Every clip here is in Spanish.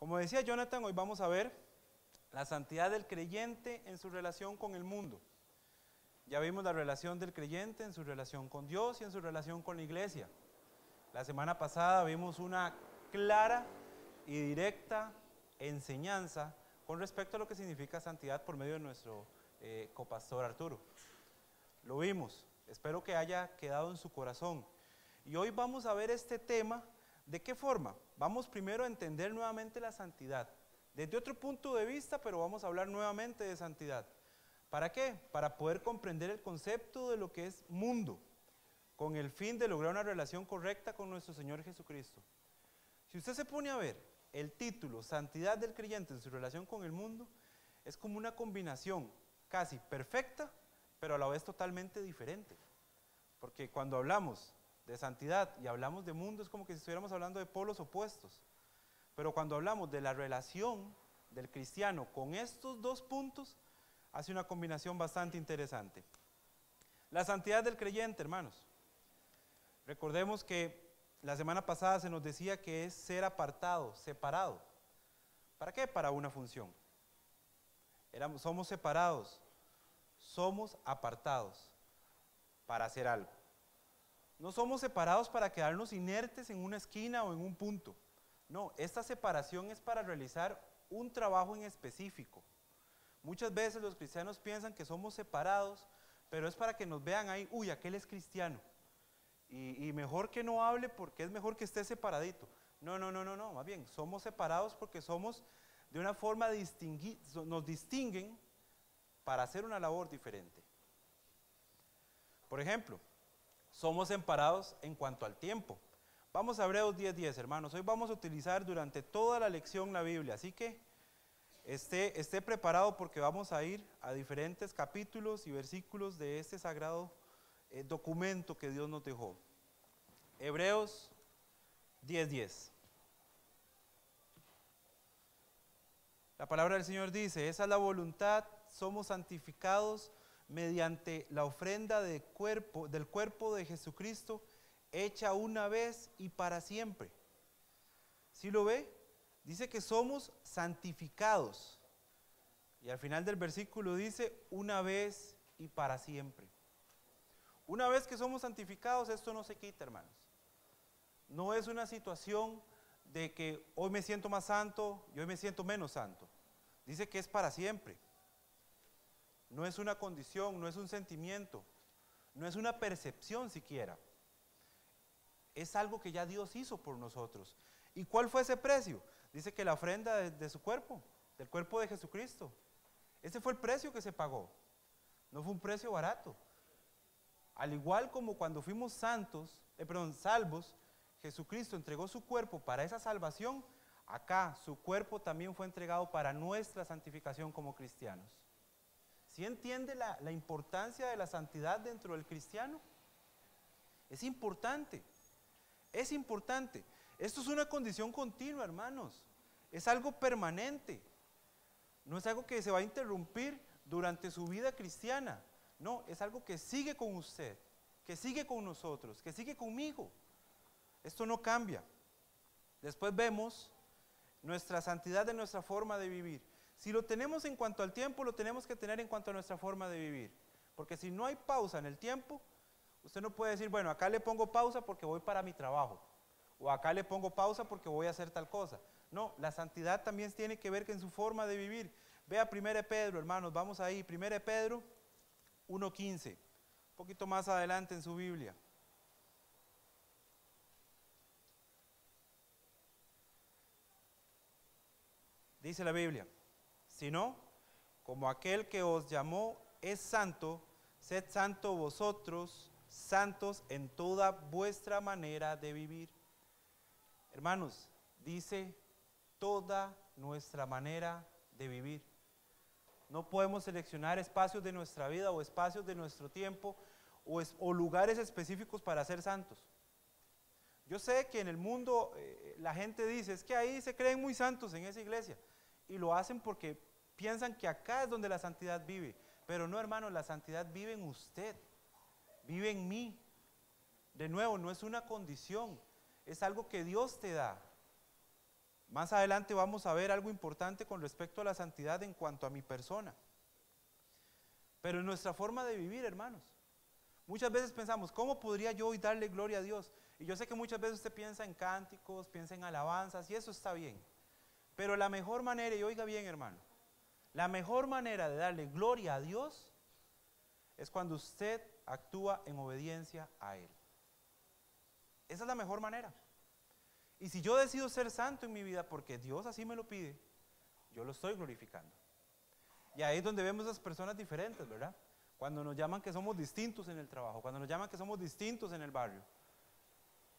Como decía Jonathan, hoy vamos a ver la santidad del creyente en su relación con el mundo. Ya vimos la relación del creyente en su relación con Dios y en su relación con la iglesia. La semana pasada vimos una clara y directa enseñanza con respecto a lo que significa santidad por medio de nuestro copastor Arturo. Lo vimos, espero que haya quedado en su corazón. Y hoy vamos a ver este tema. ¿De qué forma? Vamos primero a entender nuevamente la santidad, desde otro punto de vista, pero vamos a hablar nuevamente de santidad. ¿Para qué? Para poder comprender el concepto de lo que es mundo, con el fin de lograr una relación correcta con nuestro Señor Jesucristo. Si usted se pone a ver el título, Santidad del creyente en su relación con el mundo, es como una combinación casi perfecta, pero a la vez totalmente diferente. Porque cuando hablamos de santidad y hablamos de mundo es como que si estuviéramos hablando de polos opuestos. Pero cuando hablamos de la relación del cristiano con estos dos puntos, hace una combinación bastante interesante. La santidad del creyente, hermanos. Recordemos que la semana pasada se nos decía que es ser apartado, separado. ¿Para qué? Para una función. Somos separados, somos apartados para hacer algo. No somos separados para quedarnos inertes en una esquina o en un punto. No, esta separación es para realizar un trabajo en específico. Muchas veces los cristianos piensan que somos separados, pero es para que nos vean ahí, uy, aquel es cristiano. Y mejor que no hable porque es mejor que esté separadito. No, más bien, somos separados porque somos de una forma distinguida, nos distinguen para hacer una labor diferente. Por ejemplo, somos separados en cuanto al tiempo. Vamos a Hebreos 10:10, hermanos. Hoy vamos a utilizar durante toda la lección la Biblia, así que esté preparado porque vamos a ir a diferentes capítulos y versículos de este sagrado documento que Dios nos dejó. Hebreos 10:10. La palabra del Señor dice: esa es la voluntad, somos santificados mediante la ofrenda del cuerpo de Jesucristo, hecha una vez y para siempre. ¿Sí lo ve? Dice que somos santificados. Y al final del versículo dice, una vez y para siempre. Una vez que somos santificados, esto no se quita, hermanos. No es una situación de que hoy me siento más santo y hoy me siento menos santo. Dice que es para siempre. No es una condición, no es un sentimiento, no es una percepción siquiera. Es algo que ya Dios hizo por nosotros. ¿Y cuál fue ese precio? Dice que la ofrenda de su cuerpo, del cuerpo de Jesucristo. Ese fue el precio que se pagó. No fue un precio barato. Al igual como cuando fuimos salvos, Jesucristo entregó su cuerpo para esa salvación. Acá su cuerpo también fue entregado para nuestra santificación como cristianos. ¿Sí entiende la importancia de la santidad dentro del cristiano? Es importante, es importante. Esto es una condición continua, hermanos. Es algo permanente. No es algo que se va a interrumpir durante su vida cristiana. No, es algo que sigue con usted, que sigue con nosotros, que sigue conmigo. Esto no cambia. Después vemos nuestra santidad de nuestra forma de vivir. Si lo tenemos en cuanto al tiempo, lo tenemos que tener en cuanto a nuestra forma de vivir. Porque si no hay pausa en el tiempo, usted no puede decir, bueno, acá le pongo pausa porque voy para mi trabajo. O acá le pongo pausa porque voy a hacer tal cosa. No, la santidad también tiene que ver con su forma de vivir. Vea 1 Pedro, hermanos, vamos ahí. 1 Pedro 1:15. Un poquito más adelante en su Biblia. Dice la Biblia, sino como aquel que os llamó es santo, sed santos vosotros, santos en toda vuestra manera de vivir. Hermanos, dice toda nuestra manera de vivir. No podemos seleccionar espacios de nuestra vida o espacios de nuestro tiempo o lugares específicos para ser santos. Yo sé que en el mundo la gente dice, es que ahí se creen muy santos en esa iglesia. Y lo hacen porque piensan que acá es donde la santidad vive. Pero no, hermanos, la santidad vive en usted, vive en mí. De nuevo, no es una condición, es algo que Dios te da. Más adelante vamos a ver algo importante con respecto a la santidad en cuanto a mi persona. Pero en nuestra forma de vivir, hermanos. Muchas veces pensamos, ¿cómo podría yo hoy darle gloria a Dios? Y yo sé que muchas veces usted piensa en cánticos, piensa en alabanzas, y eso está bien. Pero la mejor manera, y oiga bien, hermano, la mejor manera de darle gloria a Dios es cuando usted actúa en obediencia a Él. Esa es la mejor manera. Y si yo decido ser santo en mi vida porque Dios así me lo pide, yo lo estoy glorificando. Y ahí es donde vemos esas personas diferentes, ¿verdad? Cuando nos llaman que somos distintos en el trabajo, cuando nos llaman que somos distintos en el barrio,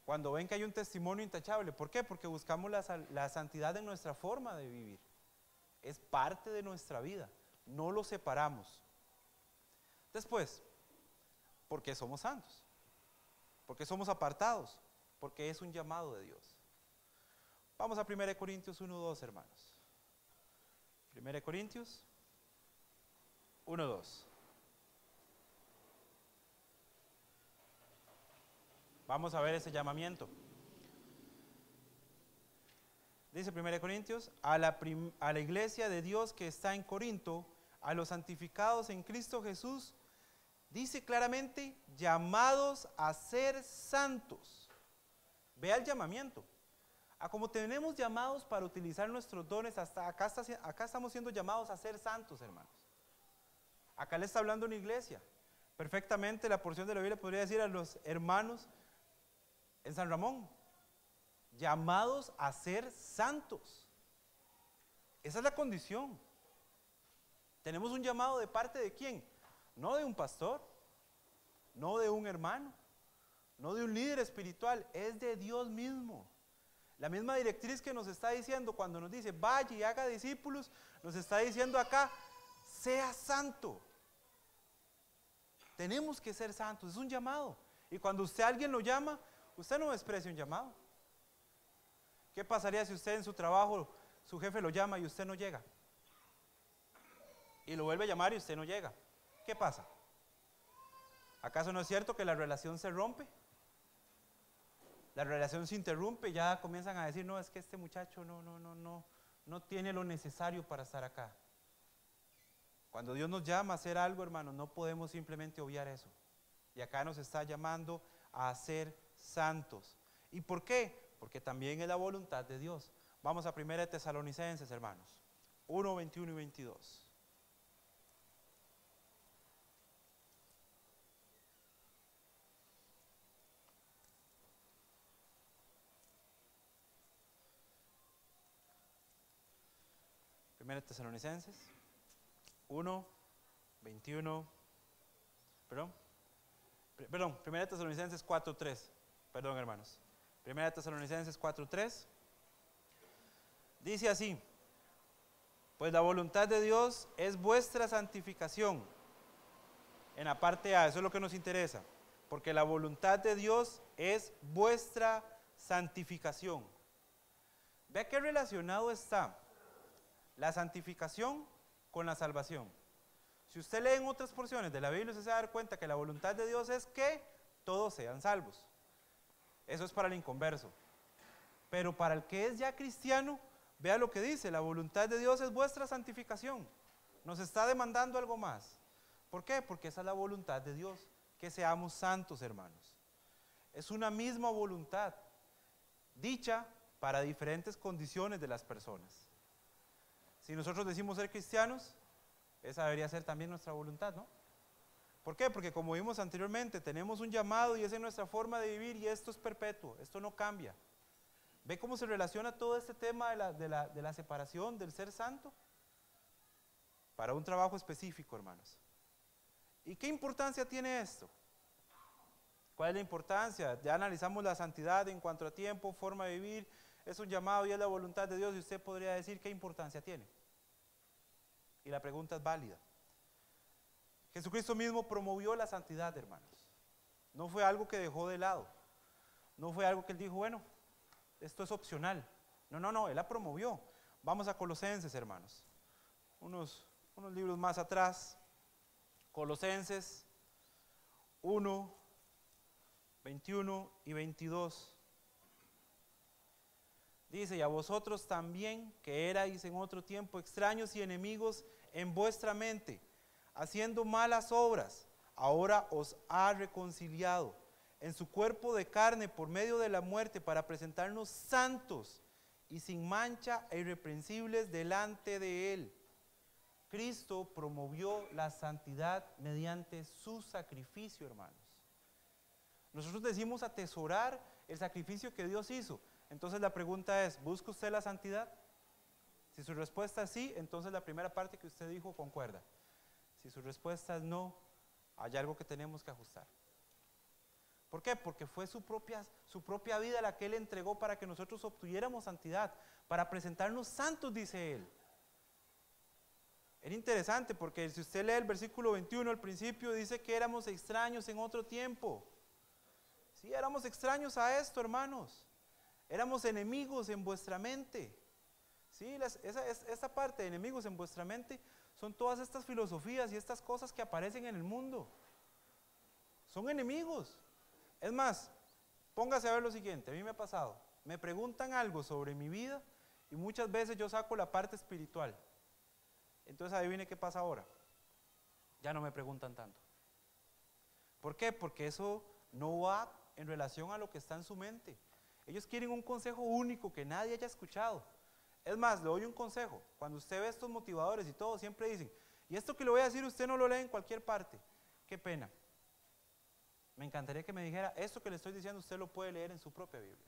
cuando ven que hay un testimonio intachable. ¿Por qué? Porque buscamos la santidad en nuestra forma de vivir. Es parte de nuestra vida, no lo separamos. Después, ¿por qué somos santos? ¿Por qué somos apartados? Porque es un llamado de Dios. Vamos a 1 Corintios 1:2, hermanos. 1 Corintios 1:2. Vamos a ver ese llamamiento. Dice 1 Corintios, a la iglesia de Dios que está en Corinto, a los santificados en Cristo Jesús, dice claramente, llamados a ser santos. Vea el llamamiento. A como tenemos llamados para utilizar nuestros dones, hasta acá estamos siendo llamados a ser santos, hermanos. Acá le está hablando una iglesia. Perfectamente la porción de la Biblia podría decir a los hermanos en San Ramón, llamados a ser santos. Esa es la condición. Tenemos un llamado de parte de quién, no de un pastor, no de un hermano, no de un líder espiritual, es de Dios mismo. La misma directriz que nos está diciendo cuando nos dice vaya y haga discípulos, nos está diciendo acá, sea santo. Tenemos que ser santos, es un llamado. Y cuando usted a alguien lo llama, usted no desprecia un llamado. ¿Qué pasaría si usted en su trabajo, su jefe lo llama y usted no llega? Y lo vuelve a llamar y usted no llega. ¿Qué pasa? ¿Acaso no es cierto que la relación se rompe? La relación se interrumpe, ya comienzan a decir, no, es que este muchacho no tiene lo necesario para estar acá. Cuando Dios nos llama a hacer algo, hermano, no podemos simplemente obviar eso. Y acá nos está llamando a ser santos. ¿Y por qué? Porque también es la voluntad de Dios. Vamos a 1 Tesalonicenses, hermanos, 1, 21 y 22. Primera Tesalonicenses 1, 21, Primera Tesalonicenses 4, 3, perdón, hermanos. Primera Tesalonicenses 4, 3, dice así, pues la voluntad de Dios es vuestra santificación. En la parte A, eso es lo que nos interesa, porque la voluntad de Dios es vuestra santificación. Vea qué relacionado está la santificación con la salvación. Si usted lee en otras porciones de la Biblia, usted se va a dar cuenta que la voluntad de Dios es que todos sean salvos. Eso es para el inconverso. Pero para el que es ya cristiano, vea lo que dice, la voluntad de Dios es vuestra santificación. Nos está demandando algo más. ¿Por qué? Porque esa es la voluntad de Dios, que seamos santos, hermanos. Es una misma voluntad, dicha para diferentes condiciones de las personas. Si nosotros decimos ser cristianos, esa debería ser también nuestra voluntad, ¿no? ¿Por qué? Porque como vimos anteriormente, tenemos un llamado y esa es nuestra forma de vivir y esto es perpetuo, esto no cambia. ¿Ve cómo se relaciona todo este tema de la separación, del ser santo? Para un trabajo específico, hermanos. ¿Y qué importancia tiene esto? ¿Cuál es la importancia? Ya analizamos la santidad en cuanto a tiempo, forma de vivir, es un llamado y es la voluntad de Dios y usted podría decir qué importancia tiene. Y la pregunta es válida. Jesucristo mismo promovió la santidad, hermanos. No fue algo que dejó de lado. No fue algo que él dijo, bueno, esto es opcional. No, él la promovió. Vamos a Colosenses, hermanos. Unos libros más atrás. Colosenses 1, 21 y 22. Dice, y a vosotros también, que erais en otro tiempo extraños y enemigos en vuestra mente, haciendo malas obras, ahora os ha reconciliado en su cuerpo de carne por medio de la muerte para presentarnos santos y sin mancha e irreprensibles delante de Él. Cristo promovió la santidad mediante su sacrificio, hermanos. Nosotros decimos atesorar el sacrificio que Dios hizo. Entonces la pregunta es, ¿busca usted la santidad? Si su respuesta es sí, entonces la primera parte que usted dijo concuerda. Si su respuesta es no, hay algo que tenemos que ajustar. ¿Por qué? Porque fue su propia vida la que Él entregó para que nosotros obtuviéramos santidad, para presentarnos santos, dice Él. Era interesante porque si usted lee el versículo 21 al principio, dice que éramos extraños en otro tiempo. Sí, éramos extraños a esto, hermanos. Éramos enemigos en vuestra mente. Sí, esa parte de enemigos en vuestra mente son todas estas filosofías y estas cosas que aparecen en el mundo. Son enemigos. Es más, póngase a ver lo siguiente, a mí me ha pasado. Me preguntan algo sobre mi vida y muchas veces yo saco la parte espiritual. Entonces adivine qué pasa ahora. Ya no me preguntan tanto. ¿Por qué? Porque eso no va en relación a lo que está en su mente. Ellos quieren un consejo único que nadie haya escuchado. Es más, le doy un consejo. Cuando usted ve estos motivadores y todo, siempre dicen, y esto que le voy a decir usted no lo lee en cualquier parte. Qué pena. Me encantaría que me dijera, esto que le estoy diciendo usted lo puede leer en su propia Biblia.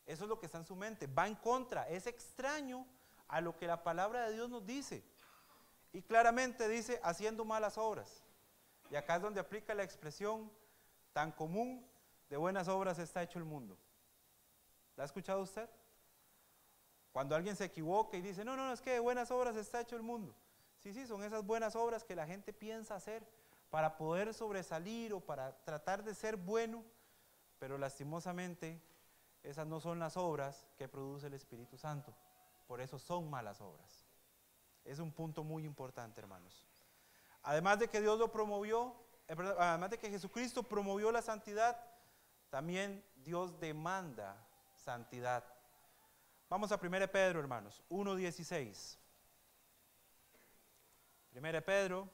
Eso es lo que está en su mente. Va en contra, es extraño a lo que la palabra de Dios nos dice. Y claramente dice, haciendo malas obras. Y acá es donde aplica la expresión tan común, de buenas obras está hecho el mundo. ¿La ha escuchado usted? Cuando alguien se equivoca y dice, no, es que de buenas obras está hecho el mundo. Sí, son esas buenas obras que la gente piensa hacer para poder sobresalir o para tratar de ser bueno, pero lastimosamente esas no son las obras que produce el Espíritu Santo. Por eso son malas obras. Es un punto muy importante, hermanos. Además de que Dios lo promovió, además de que Jesucristo promovió la santidad, también Dios demanda santidad. Vamos a 1 Pedro, hermanos, 1:16. 1 Pedro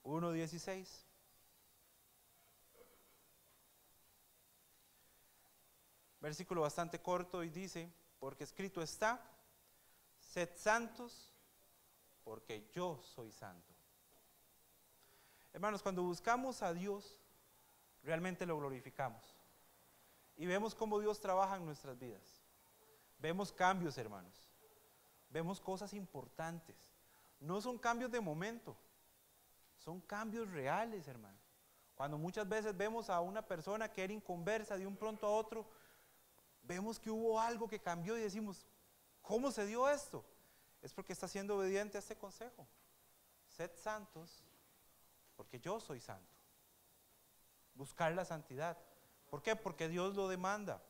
1:16. Versículo bastante corto y dice, porque escrito está, sed santos, porque yo soy santo. Hermanos, cuando buscamos a Dios, realmente lo glorificamos. Y vemos cómo Dios trabaja en nuestras vidas. Vemos cambios, hermanos. Vemos cosas importantes. No son cambios de momento, son cambios reales, hermano. Cuando muchas veces vemos a una persona que era inconversa de un pronto a otro, vemos que hubo algo que cambió y decimos, ¿cómo se dio esto? Es porque está siendo obediente a este consejo. Sed santos, porque yo soy santo. Buscar la santidad. ¿Por qué? Porque Dios lo demanda.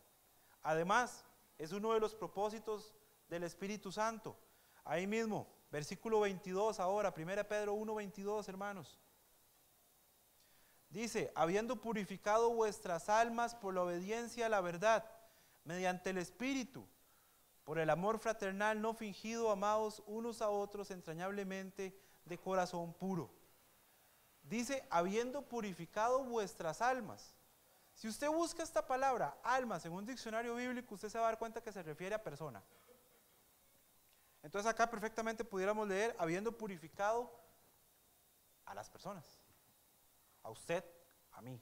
Además, es uno de los propósitos del Espíritu Santo. Ahí mismo, versículo 22 ahora, 1 Pedro 1:22, hermanos. Dice, habiendo purificado vuestras almas por la obediencia a la verdad, mediante el Espíritu, por el amor fraternal no fingido, amados unos a otros entrañablemente de corazón puro. Dice, habiendo purificado vuestras almas. Si usted busca esta palabra, almas, en un diccionario bíblico, usted se va a dar cuenta que se refiere a persona. Entonces acá perfectamente pudiéramos leer, habiendo purificado a las personas. A usted, a mí.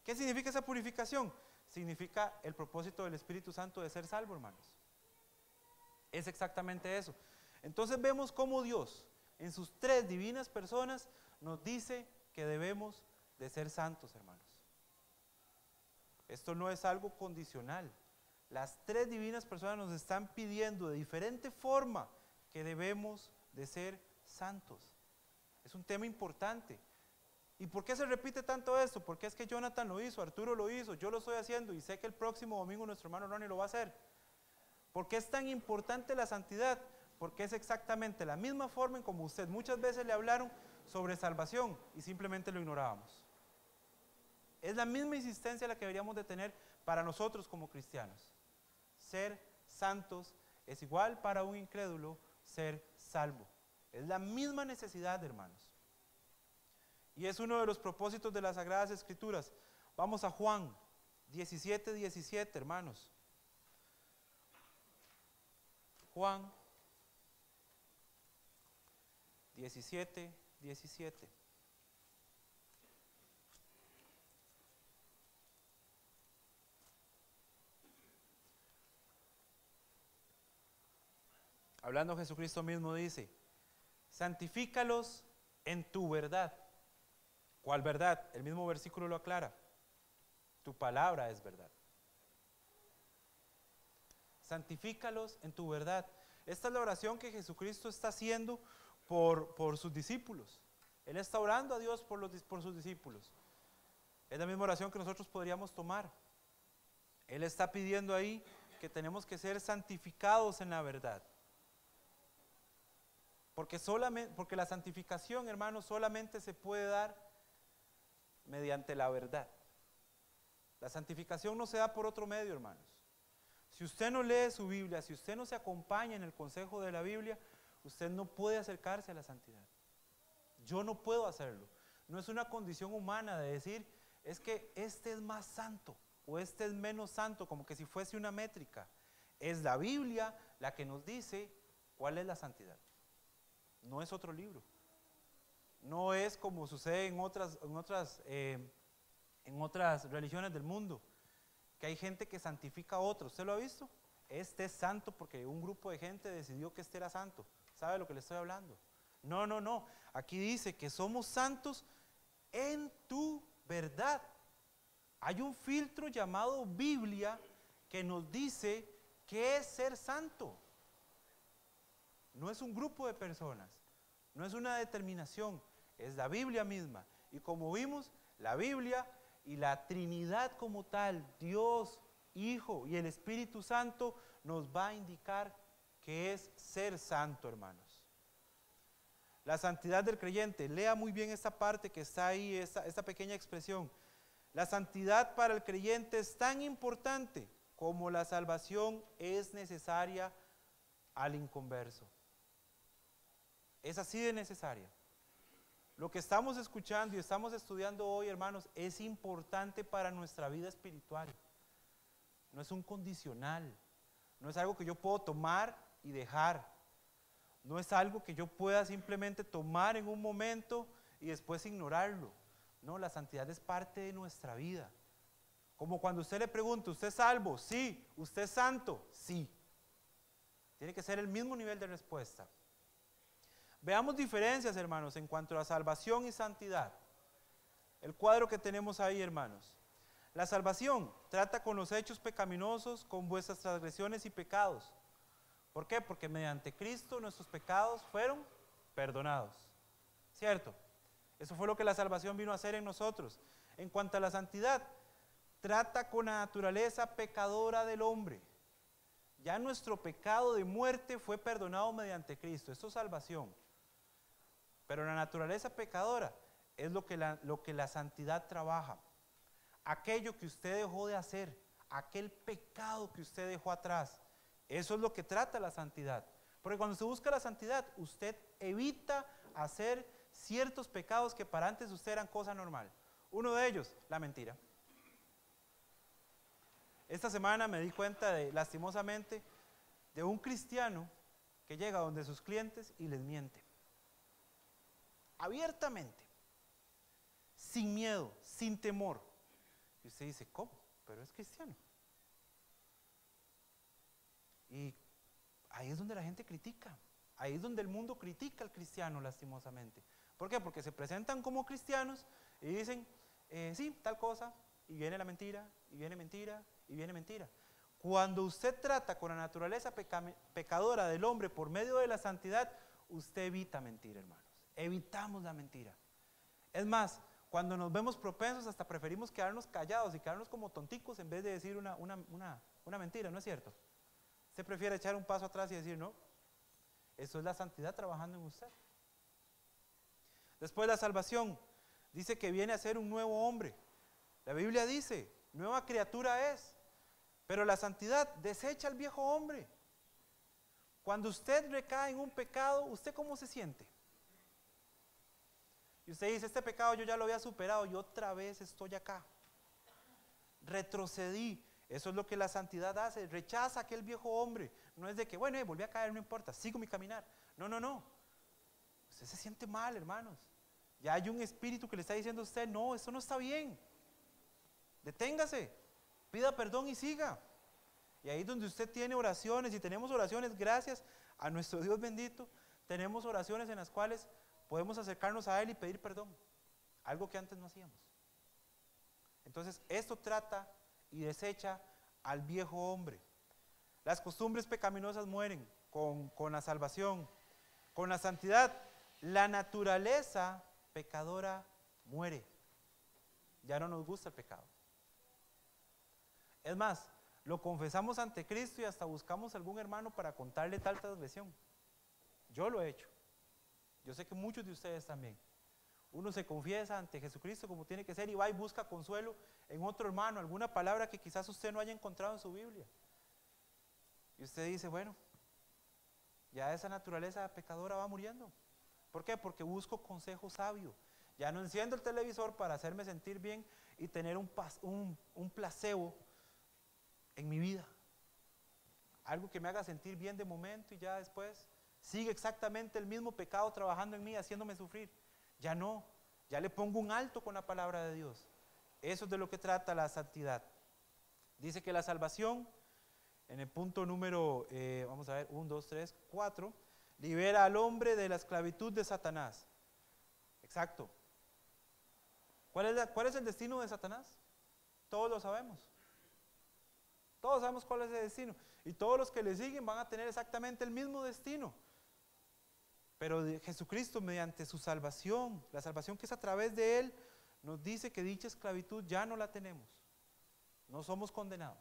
¿Qué significa esa purificación? Significa el propósito del Espíritu Santo de ser salvo, hermanos. Es exactamente eso. Entonces vemos cómo Dios, en sus tres divinas personas, nos dice que debemos de ser santos, hermanos. Esto no es algo condicional. Las tres divinas personas nos están pidiendo de diferente forma que debemos de ser santos. Es un tema importante. ¿Y por qué se repite tanto esto? Porque es que Jonathan lo hizo, Arturo lo hizo, yo lo estoy haciendo y sé que el próximo domingo nuestro hermano Ronnie lo va a hacer. ¿Por qué es tan importante la santidad? Porque es exactamente la misma forma en como usted muchas veces le hablaron sobre salvación y simplemente lo ignorábamos. Es la misma insistencia la que deberíamos de tener para nosotros como cristianos. Ser santos es igual para un incrédulo ser salvo. Es la misma necesidad, hermanos. Y es uno de los propósitos de las Sagradas Escrituras. Vamos a Juan 17:17, hermanos. Juan 17:17. Hablando Jesucristo mismo dice, santifícalos en tu verdad. ¿Cuál verdad? El mismo versículo lo aclara. Tu palabra es verdad. Santifícalos en tu verdad. Esta es la oración que Jesucristo está haciendo por sus discípulos. Él está orando a Dios por sus discípulos. Es la misma oración que nosotros podríamos tomar. Él está pidiendo ahí que tenemos que ser santificados en la verdad. Porque la santificación, hermanos, solamente se puede dar mediante la verdad. La santificación no se da por otro medio, hermanos. Si usted no lee su Biblia, si usted no se acompaña en el consejo de la Biblia, usted no puede acercarse a la santidad. Yo no puedo hacerlo. No es una condición humana de decir, es que este es más santo o este es menos santo, como que si fuese una métrica. Es la Biblia la que nos dice cuál es la santidad. No es otro libro. No es como sucede en otras religiones del mundo, que hay gente que santifica a otros. ¿Usted lo ha visto? Este es santo porque un grupo de gente decidió que este era santo. ¿Sabe de lo que le estoy hablando? No, no, no. Aquí dice que somos santos en tu verdad. Hay un filtro llamado Biblia que nos dice qué es ser santo. No es un grupo de personas, no es una determinación, es la Biblia misma. Y como vimos, la Biblia y la Trinidad como tal, Dios, Hijo y el Espíritu Santo, nos va a indicar qué es ser santo, hermanos. La santidad del creyente, lea muy bien esta parte que está ahí, esta pequeña expresión. La santidad para el creyente es tan importante como la salvación es necesaria al inconverso. Es así de necesaria. Lo que estamos escuchando y estamos estudiando hoy, hermanos, es importante para nuestra vida espiritual. No es un condicional, no es algo que yo puedo tomar y dejar. No es algo que yo pueda simplemente tomar en un momento y después ignorarlo. No, la santidad es parte de nuestra vida. Como cuando usted le pregunta, ¿usted es salvo? Sí. ¿Usted es santo? Sí. Tiene que ser el mismo nivel de respuesta. Veamos diferencias, hermanos, en cuanto a salvación y santidad. El cuadro que tenemos ahí, hermanos. La salvación trata con los hechos pecaminosos, con vuestras transgresiones y pecados. ¿Por qué? Porque mediante Cristo nuestros pecados fueron perdonados. ¿Cierto? Eso fue lo que la salvación vino a hacer en nosotros. En cuanto a la santidad, trata con la naturaleza pecadora del hombre. Ya nuestro pecado de muerte fue perdonado mediante Cristo. Esto es salvación. Pero la naturaleza pecadora es lo que la santidad trabaja. Aquello que usted dejó de hacer, aquel pecado que usted dejó atrás, eso es lo que trata la santidad. Porque cuando se busca la santidad, usted evita hacer ciertos pecados que para antes usted eran cosa normal. Uno de ellos, la mentira. Esta semana me di cuenta lastimosamente, de un cristiano que llega donde sus clientes y les miente. Abiertamente, sin miedo, sin temor. Y usted dice, ¿cómo? Pero es cristiano. Y ahí es donde la gente critica. Ahí es donde el mundo critica al cristiano, lastimosamente. ¿Por qué? Porque se presentan como cristianos y dicen, sí, tal cosa, y viene la mentira, y viene mentira, y viene mentira. Cuando usted trata con la naturaleza pecadora del hombre por medio de la santidad, usted evita mentir, hermanos. Evitamos la mentira. Es más, cuando nos vemos propensos, hasta preferimos quedarnos callados y quedarnos como tonticos en vez de decir una mentira, ¿no es cierto? Usted prefiere echar un paso atrás y decir, no, eso es la santidad trabajando en usted. Después la salvación, dice que viene a ser un nuevo hombre. La Biblia dice, nueva criatura es. Pero la santidad desecha al viejo hombre. Cuando usted recae en un pecado, ¿usted cómo se siente? Y usted dice, este pecado yo ya lo había superado y otra vez estoy acá. Retrocedí. Eso es lo que la santidad hace, rechaza a aquel viejo hombre. No es de que, bueno, volví a caer, no importa, sigo mi caminar. No, no, no. Usted se siente mal, hermanos. Ya hay un espíritu que le está diciendo a usted, no, esto no está bien. Deténgase, pida perdón y siga. Y ahí donde usted tiene oraciones, y tenemos oraciones, gracias a nuestro Dios bendito, tenemos oraciones en las cuales podemos acercarnos a Él y pedir perdón. Algo que antes no hacíamos. Entonces, esto trata y desecha al viejo hombre. Las costumbres pecaminosas mueren con la salvación. Con la santidad, la naturaleza pecadora muere. Ya no nos gusta el pecado. Es más, lo confesamos ante Cristo y hasta buscamos algún hermano para contarle tal transgresión. Yo lo he hecho. Yo sé que muchos de ustedes también. Uno se confiesa ante Jesucristo como tiene que ser y va y busca consuelo en otro hermano, alguna palabra que quizás usted no haya encontrado en su Biblia. Y usted dice, bueno, ya esa naturaleza pecadora va muriendo. ¿Por qué? Porque busco consejo sabio. Ya no enciendo el televisor para hacerme sentir bien y tener un placebo en mi vida. Algo que me haga sentir bien de momento y ya después sigue exactamente el mismo pecado trabajando en mí, haciéndome sufrir. Ya no, ya le pongo un alto con la palabra de Dios. Eso es de lo que trata la santidad. Dice que la salvación, en el punto número, vamos a ver, 1, 2, 3, 4, libera al hombre de la esclavitud de Satanás. Exacto. ¿Cuál es el destino de Satanás? Todos lo sabemos. Todos sabemos cuál es el destino. Y todos los que le siguen van a tener exactamente el mismo destino. Pero Jesucristo, mediante su salvación, la salvación que es a través de Él, nos dice que dicha esclavitud ya no la tenemos. No somos condenados.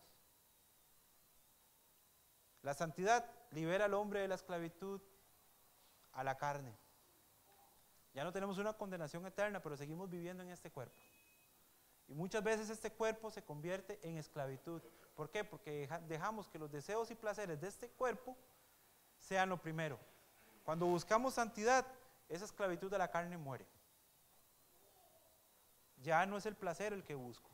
La santidad libera al hombre de la esclavitud a la carne. Ya no tenemos una condenación eterna, pero seguimos viviendo en este cuerpo. Y muchas veces este cuerpo se convierte en esclavitud. ¿Por qué? Porque dejamos que los deseos y placeres de este cuerpo sean lo primero. Cuando buscamos santidad, esa esclavitud de la carne muere. Ya no es el placer el que busco.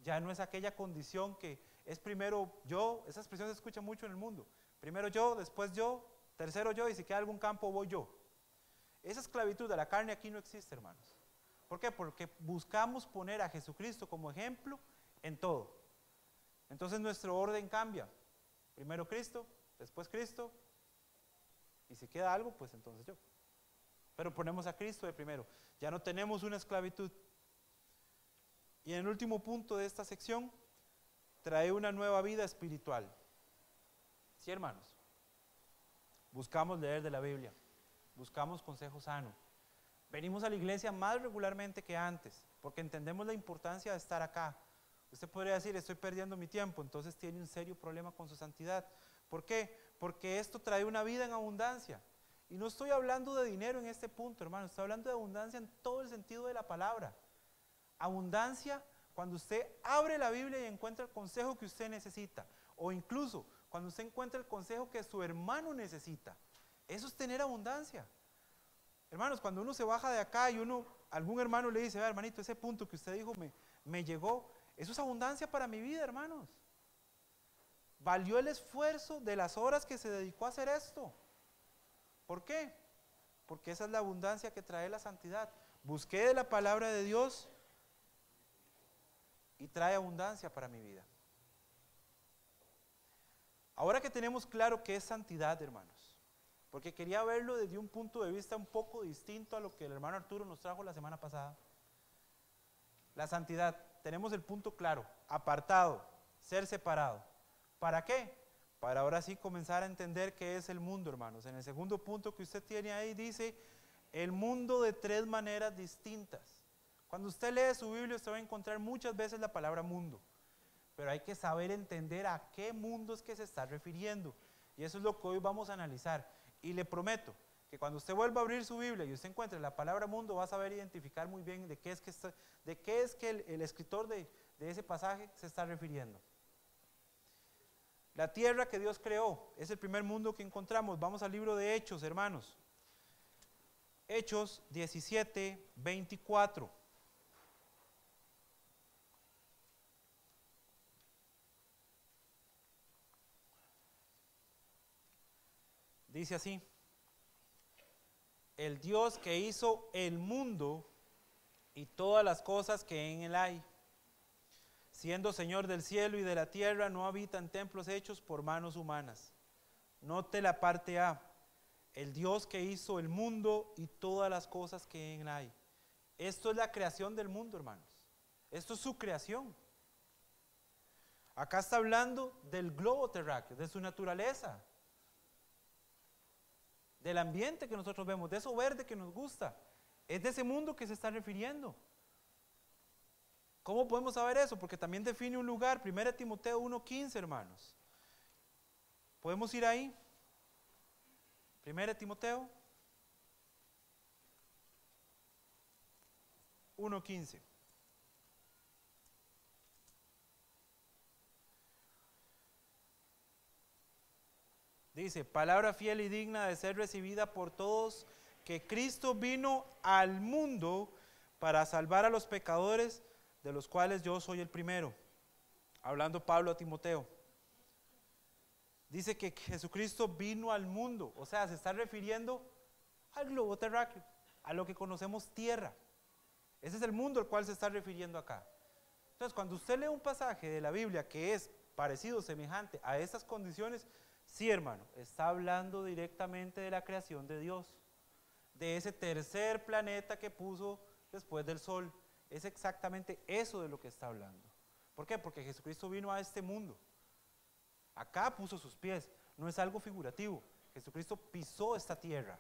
Ya no es aquella condición que es primero yo. Esa expresión se escucha mucho en el mundo. Primero yo, después yo, tercero yo, y si queda algún campo voy yo. Esa esclavitud de la carne aquí no existe, hermanos. ¿Por qué? Porque buscamos poner a Jesucristo como ejemplo en todo. Entonces nuestro orden cambia. Primero Cristo, después Cristo, y si queda algo, pues entonces yo. Pero ponemos a Cristo de primero. Ya no tenemos una esclavitud. Y en el último punto de esta sección, trae una nueva vida espiritual. Sí, hermanos. Buscamos leer de la Biblia. Buscamos consejo sano. Venimos a la iglesia más regularmente que antes, porque entendemos la importancia de estar acá. Usted podría decir, estoy perdiendo mi tiempo, entonces tiene un serio problema con su santidad. ¿Por qué? Porque esto trae una vida en abundancia. Y no estoy hablando de dinero en este punto, hermano, estoy hablando de abundancia en todo el sentido de la palabra. Abundancia cuando usted abre la Biblia y encuentra el consejo que usted necesita, o incluso cuando usted encuentra el consejo que su hermano necesita. Eso es tener abundancia. Hermanos, cuando uno se baja de acá y algún hermano le dice, hermanito, ese punto que usted dijo me llegó, eso es abundancia para mi vida, hermanos. Valió el esfuerzo de las horas que se dedicó a hacer esto. ¿Por qué? Porque esa es la abundancia que trae la santidad. Busqué de la palabra de Dios y trae abundancia para mi vida. Ahora que tenemos claro qué es santidad, hermanos, porque quería verlo desde un punto de vista un poco distinto a lo que el hermano Arturo nos trajo la semana pasada. La santidad, tenemos el punto claro, apartado, ser separado. ¿Para qué? Para ahora sí comenzar a entender qué es el mundo, hermanos. En el segundo punto que usted tiene ahí dice, el mundo de tres maneras distintas. Cuando usted lee su Biblia, usted va a encontrar muchas veces la palabra mundo, pero hay que saber entender a qué mundo es que se está refiriendo. Y eso es lo que hoy vamos a analizar. Y le prometo que cuando usted vuelva a abrir su Biblia y usted encuentre la palabra mundo, va a saber identificar muy bien de qué es que el escritor de ese pasaje se está refiriendo. La tierra que Dios creó es el primer mundo que encontramos. Vamos al libro de Hechos, hermanos. Hechos 17, 24. Dice así: el Dios que hizo el mundo y todas las cosas que en él hay, siendo Señor del cielo y de la tierra, no habita en templos hechos por manos humanas. Note la parte A: el Dios que hizo el mundo y todas las cosas que en él hay. Esto es la creación del mundo, hermanos. Esto es su creación. Acá está hablando del globo terráqueo, de su naturaleza, del ambiente que nosotros vemos, de eso verde que nos gusta. Es de ese mundo que se está refiriendo. ¿Cómo podemos saber eso? Porque también define un lugar, 1 Timoteo 1:15, hermanos. ¿Podemos ir ahí? 1 Timoteo 1:15. Dice: palabra fiel y digna de ser recibida por todos, que Cristo vino al mundo para salvar a los pecadores, de los cuales yo soy el primero. Hablando Pablo a Timoteo. Dice que Jesucristo vino al mundo, o sea, se está refiriendo al globo terráqueo, a lo que conocemos tierra. Ese es el mundo al cual se está refiriendo acá. Entonces, cuando usted lee un pasaje de la Biblia que es parecido, semejante a estas condiciones, sí, hermano, está hablando directamente de la creación de Dios, de ese tercer planeta que puso después del sol. Es exactamente eso de lo que está hablando. ¿Por qué? Porque Jesucristo vino a este mundo. Acá puso sus pies, no es algo figurativo. Jesucristo pisó esta tierra,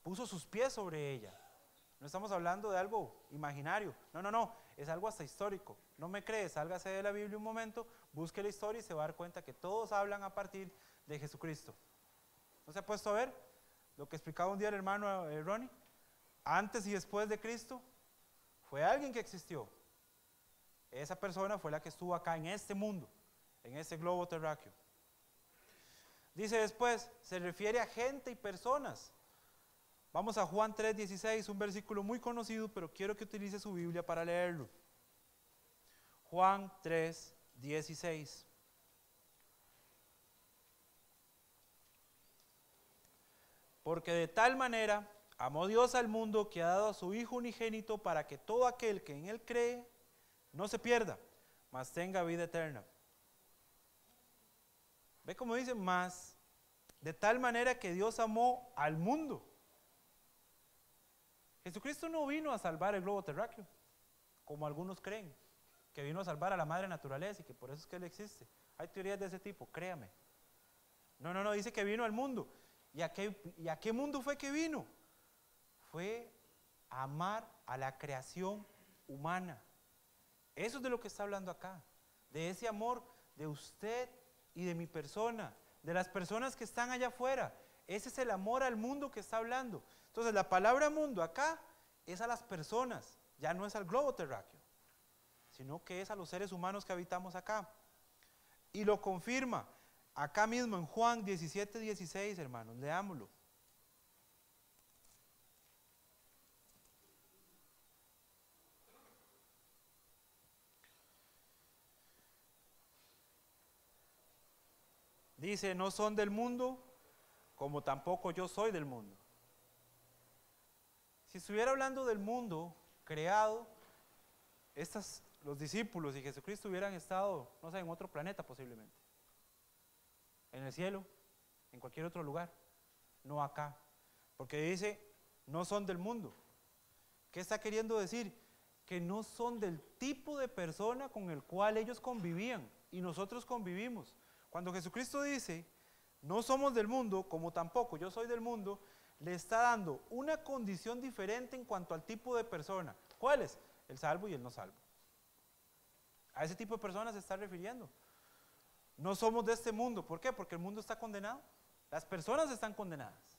puso sus pies sobre ella. No estamos hablando de algo imaginario, no, es algo hasta histórico. No me cree, sálgase de la Biblia un momento, busque la historia y se va a dar cuenta que todos hablan a partir de Jesucristo. ¿No se ha puesto a ver lo que explicaba un día el hermano Ronnie? Antes y después de Cristo, fue alguien que existió. Esa persona fue la que estuvo acá en este mundo, en este globo terráqueo. Dice después, se refiere a gente y personas. Vamos a Juan 3:16, un versículo muy conocido, pero quiero que utilice su Biblia para leerlo. Juan 3:16. Porque de tal manera amó Dios al mundo que ha dado a su Hijo unigénito, para que todo aquel que en él cree no se pierda, mas tenga vida eterna. ¿Ve cómo dice? Más, de tal manera que Dios amó al mundo. Jesucristo no vino a salvar el globo terráqueo, como algunos creen, que vino a salvar a la madre naturaleza y que por eso es que Él existe. Hay teorías de ese tipo, créame. No, dice que vino al mundo. ¿Y a qué mundo fue que vino? Fue a amar a la creación humana. Eso es de lo que está hablando acá, de ese amor de usted y de mi persona, de las personas que están allá afuera. Ese es el amor al mundo que está hablando. Entonces la palabra mundo acá es a las personas, ya no es al globo terráqueo, sino que es a los seres humanos que habitamos acá. Y lo confirma acá mismo en Juan 17:16, hermanos, leámoslo. Dice: no son del mundo, como tampoco yo soy del mundo. Si estuviera hablando del mundo creado, los discípulos y Jesucristo hubieran estado, no sé, en otro planeta posiblemente, en el cielo, en cualquier otro lugar, no acá, porque dice, no son del mundo. ¿Qué está queriendo decir? Que no son del tipo de persona con el cual ellos convivían y nosotros convivimos. Cuando Jesucristo dice, no somos del mundo, como tampoco yo soy del mundo, le está dando una condición diferente en cuanto al tipo de persona. ¿Cuál es? El salvo y el no salvo. A ese tipo de personas se está refiriendo. No somos de este mundo. ¿Por qué? Porque el mundo está condenado. Las personas están condenadas.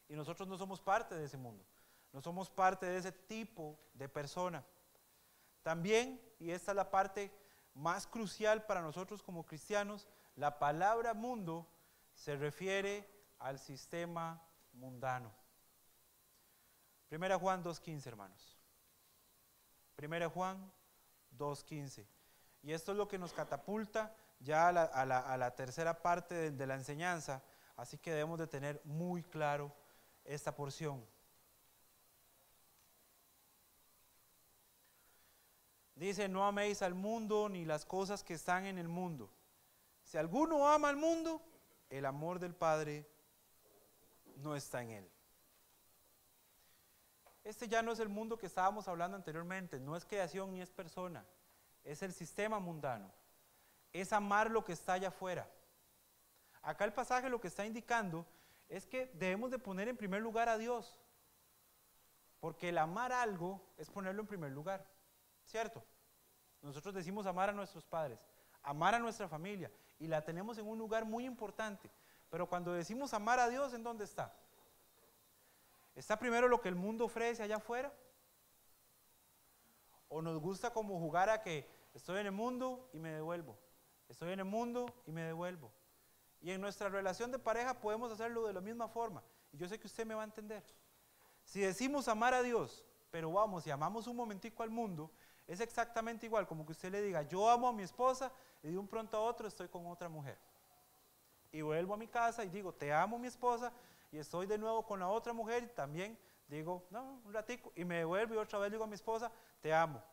Y nosotros no somos parte de ese mundo. No somos parte de ese tipo de persona. También, y esta es la parte más crucial para nosotros como cristianos, la palabra mundo se refiere al sistema mundano. 1 Juan 2:15, hermanos. 1 Juan 2:15. Y esto es lo que nos catapulta ya a la tercera parte de la enseñanza, así que debemos de tener muy claro esta porción. Dice, no améis al mundo ni las cosas que están en el mundo. Si alguno ama al mundo, el amor del Padre no está en él. Este ya no es el mundo que estábamos hablando anteriormente, no es creación ni es persona, es el sistema mundano, es amar lo que está allá afuera. Acá el pasaje lo que está indicando es que debemos de poner en primer lugar a Dios, porque el amar algo es ponerlo en primer lugar, ¿cierto? Nosotros decimos amar a nuestros padres, amar a nuestra familia, y la tenemos en un lugar muy importante, pero cuando decimos amar a Dios, ¿en dónde está? ¿Está primero lo que el mundo ofrece allá afuera? ¿O nos gusta como jugar a que estoy en el mundo y me devuelvo? Estoy en el mundo y me devuelvo. Y en nuestra relación de pareja podemos hacerlo de la misma forma. Y yo sé que usted me va a entender. Si decimos amar a Dios, pero vamos y amamos un momentico al mundo, es exactamente igual como que usted le diga, yo amo a mi esposa y de un pronto a otro estoy con otra mujer. Y vuelvo a mi casa y digo, te amo mi esposa, y estoy de nuevo con la otra mujer y también digo, no, un ratico, y me devuelvo y otra vez digo a mi esposa, te amo.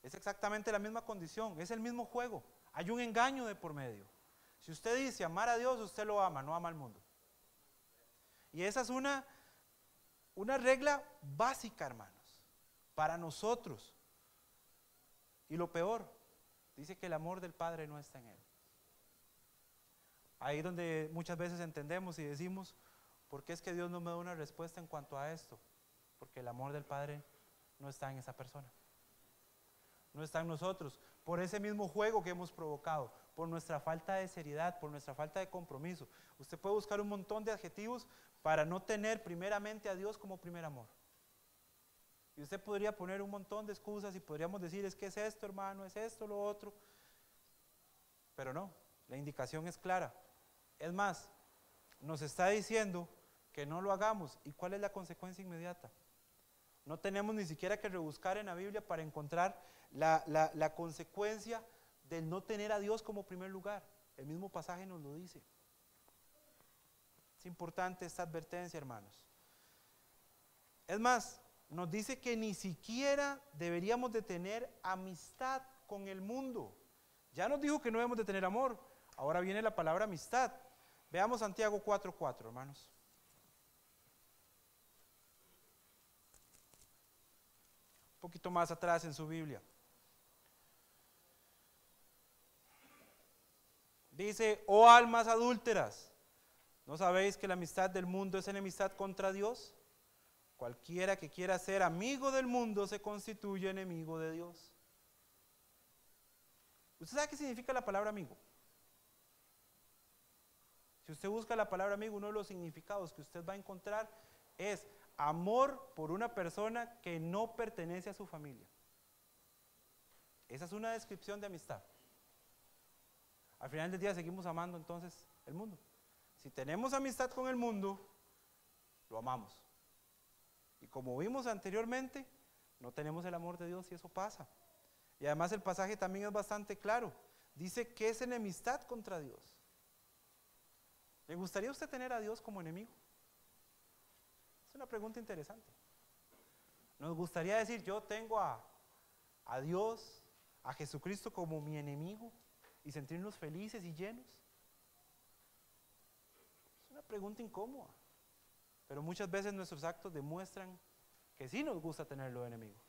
Es exactamente la misma condición, es el mismo juego, hay un engaño de por medio. Si usted dice amar a Dios, usted lo ama, no ama al mundo. Y esa es una regla básica, hermanos, para nosotros. Y lo peor, dice que el amor del Padre no está en él. Ahí donde muchas veces entendemos y decimos, ¿por qué es que Dios no me da una respuesta en cuanto a esto? Porque el amor del Padre no está en esa persona, no está en nosotros, por ese mismo juego que hemos provocado, por nuestra falta de seriedad, por nuestra falta de compromiso. Usted puede buscar un montón de adjetivos para no tener primeramente a Dios como primer amor. Y usted podría poner un montón de excusas y podríamos decir, es que es esto, hermano, es esto, lo otro. Pero no, la indicación es clara. Es más, nos está diciendo que no lo hagamos. ¿Y cuál es la consecuencia inmediata? No tenemos ni siquiera que rebuscar en la Biblia para encontrar la consecuencia del no tener a Dios como primer lugar. El mismo pasaje nos lo dice. Es importante esta advertencia, hermanos. Es más, nos dice que ni siquiera deberíamos de tener amistad con el mundo. Ya nos dijo que no debemos de tener amor. Ahora viene la palabra amistad. Veamos Santiago 4:4, hermanos. Un poquito más atrás en su Biblia. Dice, oh almas adúlteras, ¿no sabéis que la amistad del mundo es enemistad contra Dios? Cualquiera que quiera ser amigo del mundo se constituye enemigo de Dios. ¿Usted sabe qué significa la palabra amigo? Si usted busca la palabra amigo, uno de los significados que usted va a encontrar es amor por una persona que no pertenece a su familia. Esa es una descripción de amistad. Al final del día seguimos amando entonces el mundo. Si tenemos amistad con el mundo, lo amamos. Y como vimos anteriormente, no tenemos el amor de Dios y eso pasa. Y además el pasaje también es bastante claro. Dice que es enemistad contra Dios. ¿Le gustaría a usted tener a Dios como enemigo? Es una pregunta interesante. ¿Nos gustaría decir, yo tengo a Dios, a Jesucristo como mi enemigo y sentirnos felices y llenos? Es una pregunta incómoda, pero muchas veces nuestros actos demuestran que sí nos gusta tenerlo de enemigo.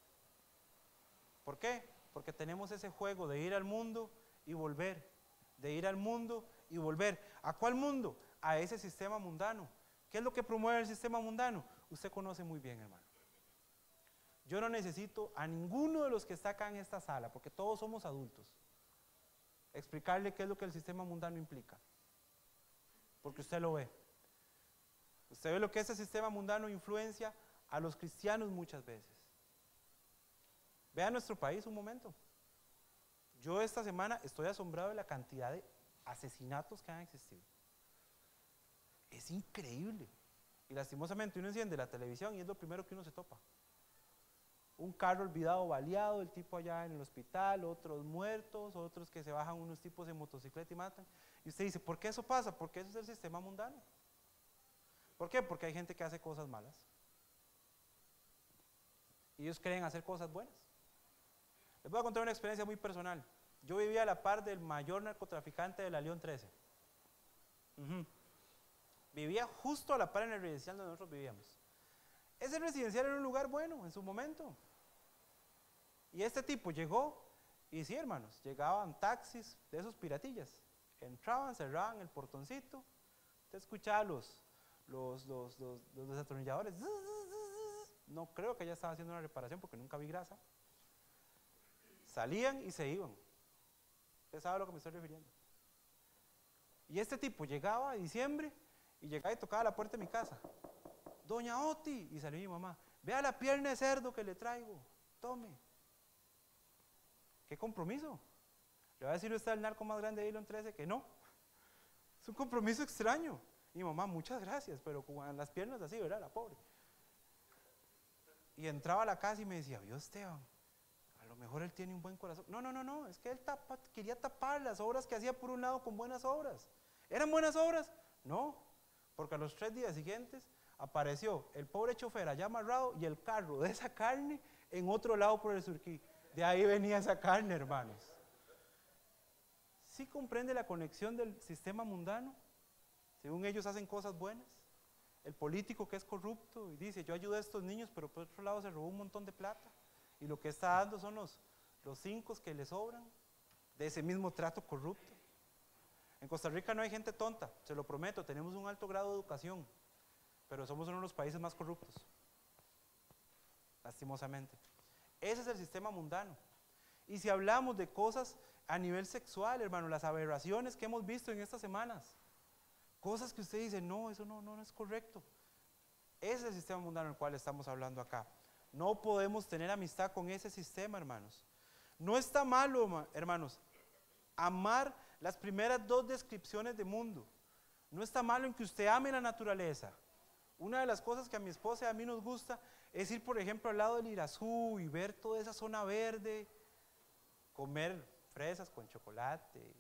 ¿Por qué? Porque tenemos ese juego de ir al mundo y volver, de ir al mundo y volver. ¿A cuál mundo? A ese sistema mundano. ¿Qué es lo que promueve el sistema mundano? Usted conoce muy bien, hermano. Yo no necesito a ninguno de los que está acá en esta sala, porque todos somos adultos, explicarle qué es lo que el sistema mundano implica, porque usted lo ve. Usted ve lo que ese sistema mundano influencia a los cristianos muchas veces. Vea nuestro país un momento. Yo esta semana estoy asombrado de la cantidad de asesinatos que han existido. Es increíble. Y lastimosamente uno enciende la televisión y es lo primero que uno se topa. Un carro olvidado, baleado, el tipo allá en el hospital, otros muertos, otros que se bajan unos tipos en motocicleta y matan. Y usted dice, ¿por qué eso pasa? Porque eso es el sistema mundano. ¿Por qué? Porque hay gente que hace cosas malas. Y ellos creen hacer cosas buenas. Les voy a contar una experiencia muy personal. Yo vivía a la par del mayor narcotraficante de la León 13. Vivía justo a la par en el residencial donde nosotros vivíamos. Ese residencial era un lugar bueno en su momento. Y este tipo llegó, y sí, hermanos, llegaban taxis de esos piratillas. Entraban, cerraban el portoncito. Usted escuchaba los desatornilladores. No creo que ya estaba haciendo una reparación porque nunca vi grasa. Salían y se iban. Usted sabe a lo que me estoy refiriendo. Y este tipo llegaba a diciembre y llegaba y tocaba la puerta de mi casa. Doña Oti, y salió mi mamá. Vea la pierna de cerdo que le traigo. Tome. ¿Qué compromiso? ¿Le va a decir usted al narco más grande de León 13 que no? Es un compromiso extraño. Y mi mamá, muchas gracias, pero con las piernas así, ¿verdad? La pobre. Y entraba a la casa y me decía, Dios, Esteban, a lo mejor él tiene un buen corazón. No, es que él quería tapar las obras que hacía por un lado con buenas obras. ¿Eran buenas obras? No, porque a los 3 días siguientes apareció el pobre chofer allá amarrado y el carro de esa carne en otro lado por el Surquí. De ahí venía esa carne, hermanos. ¿Sí comprende la conexión del sistema mundano? Según ellos hacen cosas buenas. El político que es corrupto y dice, yo ayudé a estos niños, pero por otro lado se robó un montón de plata. Y lo que está dando son los 5 que le sobran de ese mismo trato corrupto. En Costa Rica no hay gente tonta, se lo prometo, tenemos un alto grado de educación, pero somos uno de los países más corruptos, lastimosamente. Ese es el sistema mundano. Y si hablamos de cosas a nivel sexual, hermano, las aberraciones que hemos visto en estas semanas, cosas que usted dice, no, eso no es correcto. Ese es el sistema mundano del cual estamos hablando acá. No podemos tener amistad con ese sistema, hermanos. No está malo, hermanos, amar las primeras 2 descripciones de mundo. No está malo en que usted ame la naturaleza. Una de las cosas que a mi esposa y a mí nos gusta es ir, por ejemplo, al lado del Irazú y ver toda esa zona verde, comer fresas con chocolate,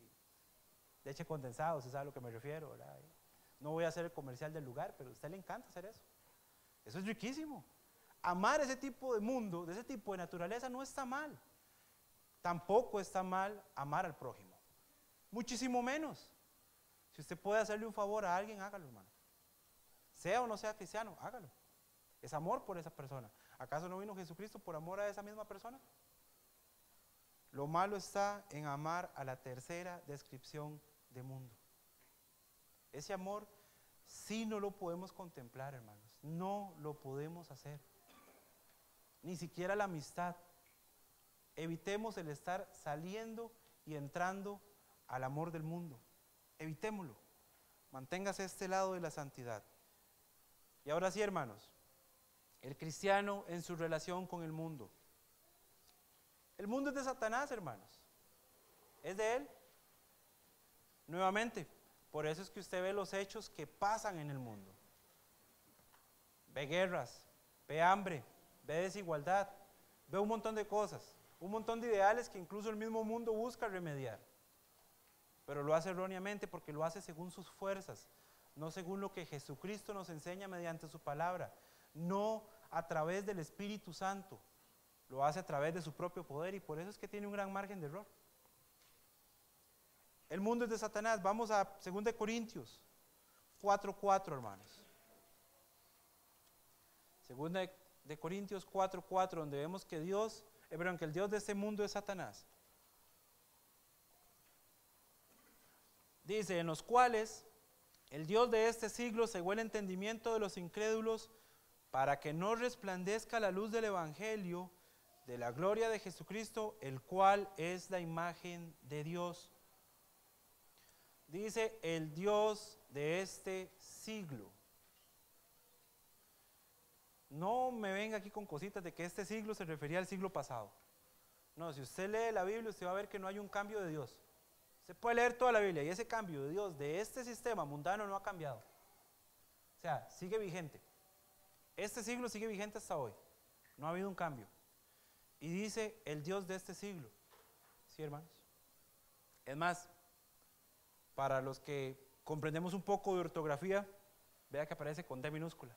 leche condensada, usted sabe a lo que me refiero, ¿verdad? No voy a hacer el comercial del lugar, pero a usted le encanta hacer eso. Eso es riquísimo. Amar ese tipo de mundo, de ese tipo de naturaleza, no está mal. Tampoco está mal amar al prójimo. Muchísimo menos. Si usted puede hacerle un favor a alguien, hágalo, hermano. Sea o no sea cristiano, hágalo. Es amor por esa persona. ¿Acaso no vino Jesucristo por amor a esa misma persona? Lo malo está en amar a la tercera descripción de mundo. Ese amor sí no lo podemos contemplar, hermanos. No lo podemos hacer. Ni siquiera la amistad. Evitemos el estar saliendo y entrando al amor del mundo. Evitémoslo. Manténgase a este lado de la santidad. Y ahora sí, hermanos, el cristiano en su relación con el mundo. El mundo es de Satanás, hermanos. ¿Es de él? Nuevamente, por eso es que usted ve los hechos que pasan en el mundo. Ve guerras, ve hambre, ve desigualdad, ve un montón de cosas, un montón de ideales que incluso el mismo mundo busca remediar. Pero lo hace erróneamente porque lo hace según sus fuerzas, no según lo que Jesucristo nos enseña mediante su palabra, no a través del Espíritu Santo, lo hace a través de su propio poder y por eso es que tiene un gran margen de error. El mundo es de Satanás. Vamos a 2 Corintios 4:4, hermanos. 2 Corintios 4:4, donde vemos que que el Dios de este mundo es Satanás. Dice, en los cuales el Dios de este siglo cegó el entendimiento de los incrédulos para que no resplandezca la luz del Evangelio de la gloria de Jesucristo, el cual es la imagen de Dios. Dice, el Dios de este siglo. No me venga aquí con cositas de que este siglo se refería al siglo pasado. No, si usted lee la Biblia, usted va a ver que no hay un cambio de Dios. Usted puede leer toda la Biblia y ese cambio de Dios de este sistema mundano no ha cambiado. O sea, sigue vigente. Este siglo sigue vigente hasta hoy. No ha habido un cambio. Y dice el Dios de este siglo. ¿Sí, hermanos? Es más, para los que comprendemos un poco de ortografía, vea que aparece con D minúscula.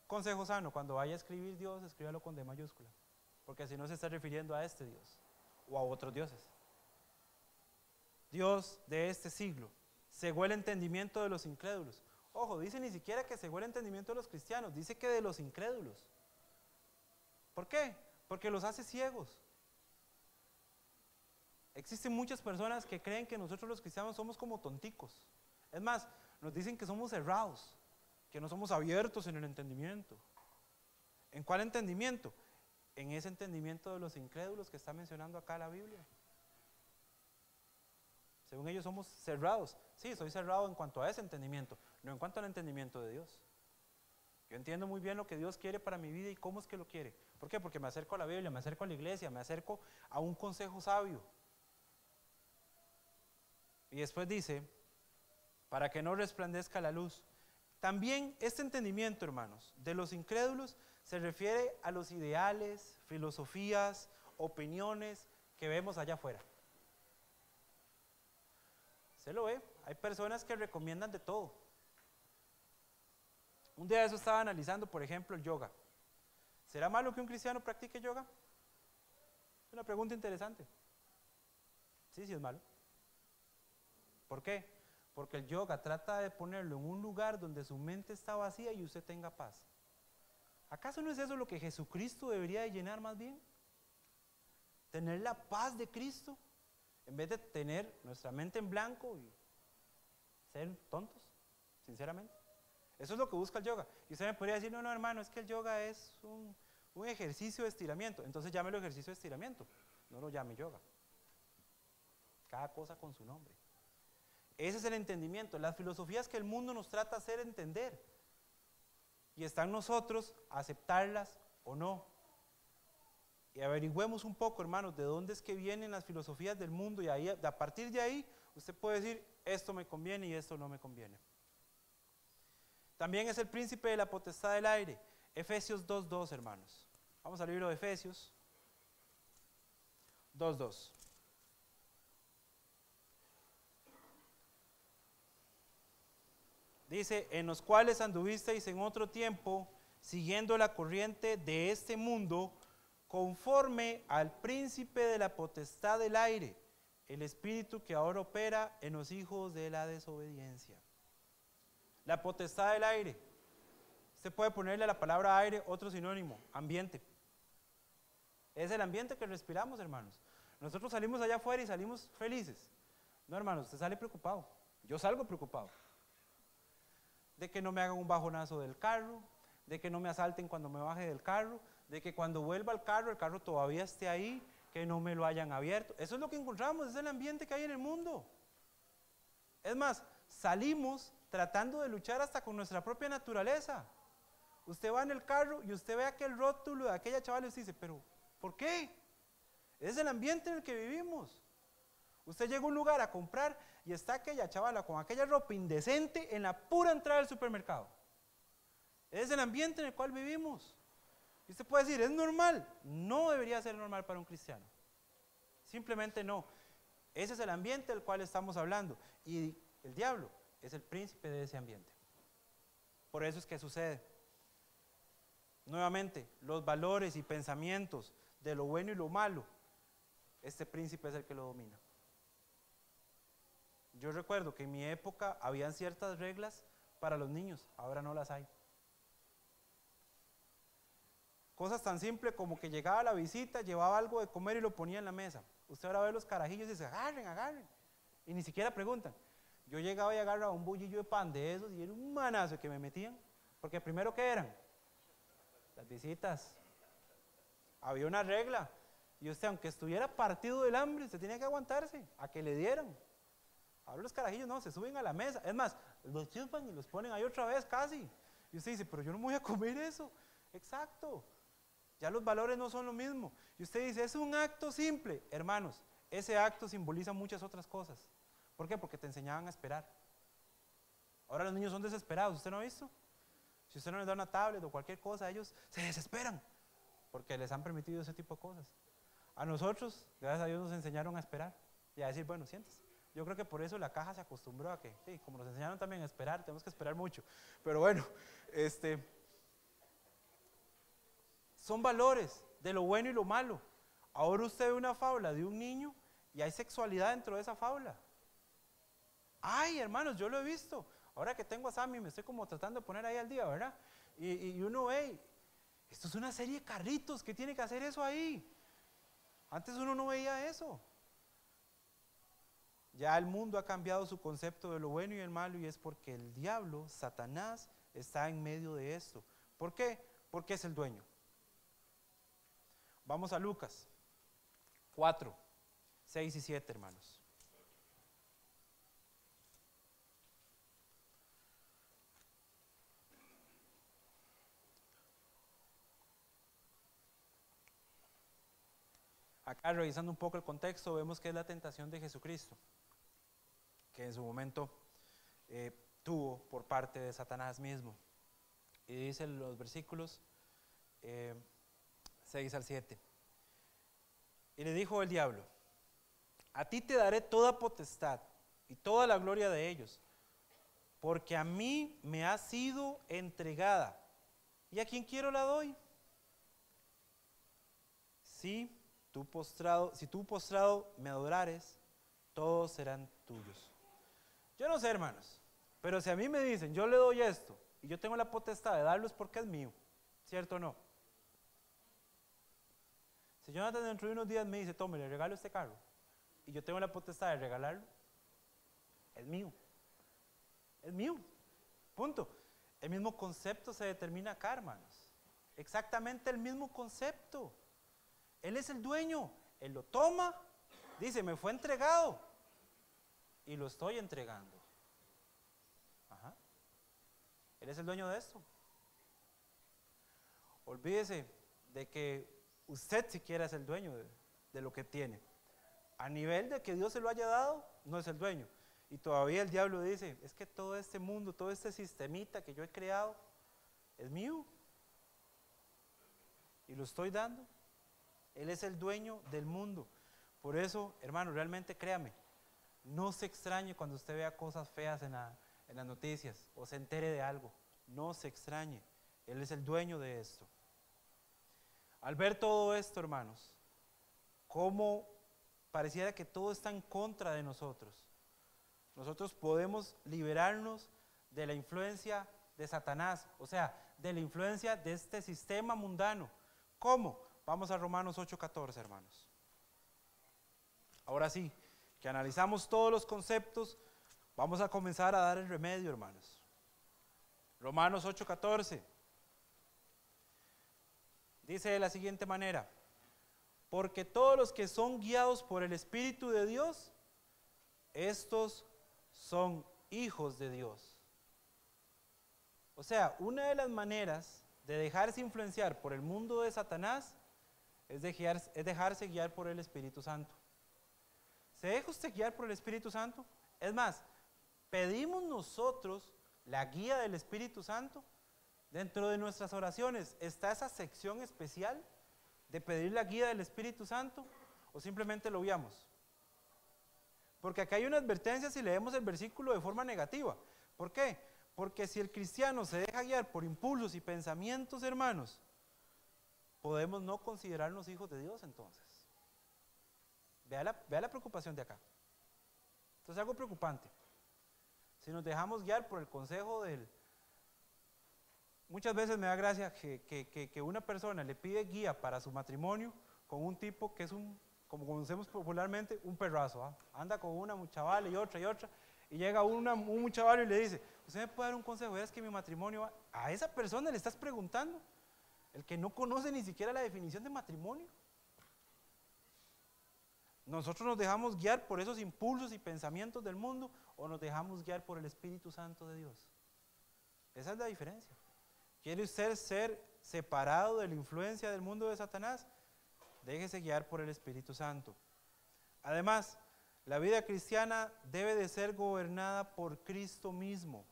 Consejo sano, cuando vaya a escribir Dios, escríbalo con D mayúscula, porque si no se está refiriendo a este Dios o a otros dioses. Dios de este siglo cegó el entendimiento de los incrédulos. Ojo, dice ni siquiera que cegó el entendimiento de los cristianos, dice que de los incrédulos. ¿Por qué? Porque los hace ciegos. Existen muchas personas que creen que nosotros los cristianos somos como tonticos. Es más, nos dicen que somos cerrados, que no somos abiertos en el entendimiento. ¿En cuál entendimiento? En ese entendimiento de los incrédulos que está mencionando acá la Biblia. Según ellos somos cerrados. Sí, soy cerrado en cuanto a ese entendimiento, no en cuanto al entendimiento de Dios. Yo entiendo muy bien lo que Dios quiere para mi vida y cómo es que lo quiere. ¿Por qué? Porque me acerco a la Biblia, me acerco a la iglesia, me acerco a un consejo sabio. Y después dice, para que no resplandezca la luz. También este entendimiento, hermanos, de los incrédulos se refiere a los ideales, filosofías, opiniones que vemos allá afuera. ¿Se lo ve? Hay personas que recomiendan de todo. Un día de eso estaba analizando, por ejemplo, el yoga. ¿Será malo que un cristiano practique yoga? Es una pregunta interesante. Sí, sí es malo. ¿Por qué? Porque el yoga trata de ponerlo en un lugar donde su mente está vacía y usted tenga paz. ¿Acaso no es eso lo que Jesucristo debería de llenar más bien? Tener la paz de Cristo, en vez de tener nuestra mente en blanco y ser tontos, sinceramente. Eso es lo que busca el yoga. Y usted me podría decir, no, no, hermano, es que el yoga es un ejercicio de estiramiento. Entonces llámelo ejercicio de estiramiento, no lo llame yoga. Cada cosa con su nombre. Ese es el entendimiento, las filosofías que el mundo nos trata de hacer entender. Y está en nosotros aceptarlas o no. Y averigüemos un poco, hermanos, de dónde es que vienen las filosofías del mundo y ahí, a partir de ahí usted puede decir, esto me conviene y esto no me conviene. También es el príncipe de la potestad del aire. Efesios 2:2, hermanos. Vamos al libro de Efesios 2:2. Dice, en los cuales anduvisteis en otro tiempo, siguiendo la corriente de este mundo, conforme al príncipe de la potestad del aire, el espíritu que ahora opera en los hijos de la desobediencia. La potestad del aire. Usted puede ponerle a la palabra aire otro sinónimo, ambiente. Es el ambiente que respiramos, hermanos. Nosotros salimos allá afuera y salimos felices. No, hermanos, usted sale preocupado. Yo salgo preocupado. De que no me hagan un bajonazo del carro, de que no me asalten cuando me baje del carro, de que cuando vuelva al carro, el carro todavía esté ahí, que no me lo hayan abierto. Eso es lo que encontramos, es el ambiente que hay en el mundo. Es más, salimos tratando de luchar hasta con nuestra propia naturaleza. Usted va en el carro y usted ve aquel rótulo de aquella chavala y usted dice, pero ¿por qué? Es el ambiente en el que vivimos. Usted llega a un lugar a comprar y está aquella chavala con aquella ropa indecente en la pura entrada del supermercado. Es el ambiente en el cual vivimos. Y usted puede decir, ¿es normal? No debería ser normal para un cristiano. Simplemente no. Ese es el ambiente del cual estamos hablando. Y el diablo es el príncipe de ese ambiente. Por eso es que sucede. Nuevamente, los valores y pensamientos de lo bueno y lo malo, este príncipe es el que lo domina. Yo recuerdo que en mi época habían ciertas reglas para los niños, ahora no las hay. Cosas tan simples como que llegaba la visita, llevaba algo de comer y lo ponía en la mesa. Usted ahora ve los carajillos y dice, agarren, agarren. Y ni siquiera preguntan. Yo llegaba y agarraba un bollillo de pan de esos y era un manazo que me metían. Porque primero, ¿qué eran? Las visitas. Había una regla. Y usted, aunque estuviera partido del hambre, usted tenía que aguantarse a que le dieran. Ahora los carajillos no, se suben a la mesa. Es más, los chupan y los ponen ahí otra vez casi. Y usted dice, pero yo no me voy a comer eso. Exacto. Ya los valores no son lo mismo. Y usted dice, es un acto simple. Hermanos, ese acto simboliza muchas otras cosas. ¿Por qué? Porque te enseñaban a esperar. Ahora los niños son desesperados, ¿usted no ha visto? Si usted no les da una tablet o cualquier cosa, ellos se desesperan porque les han permitido ese tipo de cosas. A nosotros, gracias a Dios, nos enseñaron a esperar y a decir, bueno, siéntese. Yo creo que por eso la caja se acostumbró a que, sí, como nos enseñaron también a esperar, tenemos que esperar mucho. Pero bueno, son valores de lo bueno y lo malo. Ahora usted ve una fábula de un niño y hay sexualidad dentro de esa fábula. Ay, hermanos, yo lo he visto. Ahora que tengo a Sammy, me estoy como tratando de poner ahí al día, ¿verdad? Y uno ve, esto es una serie de carritos, ¿qué tiene que hacer eso ahí? Antes uno no veía eso. Ya el mundo ha cambiado su concepto de lo bueno y el malo, y es porque el diablo, Satanás, está en medio de esto. ¿Por qué? Porque es el dueño. Vamos a Lucas 4, 6 y 7, hermanos. Acá, revisando un poco el contexto, vemos que es la tentación de Jesucristo, que en su momento tuvo por parte de Satanás mismo. Y dice los versículos 6 al 7. Y le dijo el diablo, a ti te daré toda potestad y toda la gloria de ellos, porque a mí me ha sido entregada. ¿Y a quién quiero la doy? Si tú postrado me adorares, todos serán tuyos. Yo no sé, hermanos, pero si a mí me dicen, yo le doy esto, y yo tengo la potestad de darlo, es porque es mío, ¿cierto o no? Si Jonathan dentro de unos días me dice, tome, le regalo este carro, y yo tengo la potestad de regalarlo, es mío. Es mío, punto. El mismo concepto se determina acá, hermanos. Exactamente el mismo concepto. Él es el dueño, Él lo toma, dice, me fue entregado, y lo estoy entregando. Ajá. Él es el dueño de esto. Olvídese de que usted siquiera es el dueño de lo que tiene. A nivel de que Dios se lo haya dado, no es el dueño. Y todavía el diablo dice, es que todo este mundo, todo este sistemita que yo he creado, es mío. Y lo estoy dando. Él es el dueño del mundo. Por eso, hermano, realmente créame, no se extrañe cuando usted vea cosas feas en las noticias o se entere de algo. No se extrañe. Él es el dueño de esto. Al ver todo esto, hermanos, cómo pareciera que todo está en contra de nosotros, nosotros podemos liberarnos de la influencia de Satanás, o sea, de la influencia de este sistema mundano. ¿Cómo? Vamos a Romanos 8:14, hermanos. Ahora sí, que analizamos todos los conceptos, vamos a comenzar a dar el remedio, hermanos. Romanos 8:14. Dice de la siguiente manera, porque todos los que son guiados por el Espíritu de Dios, estos son hijos de Dios. O sea, una de las maneras de dejarse influenciar por el mundo de Satanás es dejarse guiar por el Espíritu Santo. ¿Se deja usted guiar por el Espíritu Santo? Es más, pedimos nosotros la guía del Espíritu Santo. Dentro de nuestras oraciones está esa sección especial de pedir la guía del Espíritu Santo, o simplemente lo obviamos. Porque acá hay una advertencia si leemos el versículo de forma negativa. ¿Por qué? Porque si el cristiano se deja guiar por impulsos y pensamientos, hermanos, podemos no considerarnos hijos de Dios entonces. Vea la preocupación de acá. Esto es algo preocupante. Si nos dejamos guiar por el consejo del... Muchas veces me da gracia que una persona le pide guía para su matrimonio con un tipo que es como conocemos popularmente, un perrazo. ¿Ah? Anda con una chavala y otra, y llega un chaval y le dice, ¿usted me puede dar un consejo? Es que mi matrimonio va... A esa persona le estás preguntando, el que no conoce ni siquiera la definición de matrimonio. ¿Nosotros nos dejamos guiar por esos impulsos y pensamientos del mundo o nos dejamos guiar por el Espíritu Santo de Dios? Esa es la diferencia. ¿Quiere usted ser separado de la influencia del mundo de Satanás? Déjese guiar por el Espíritu Santo. Además, la vida cristiana debe de ser gobernada por Cristo mismo.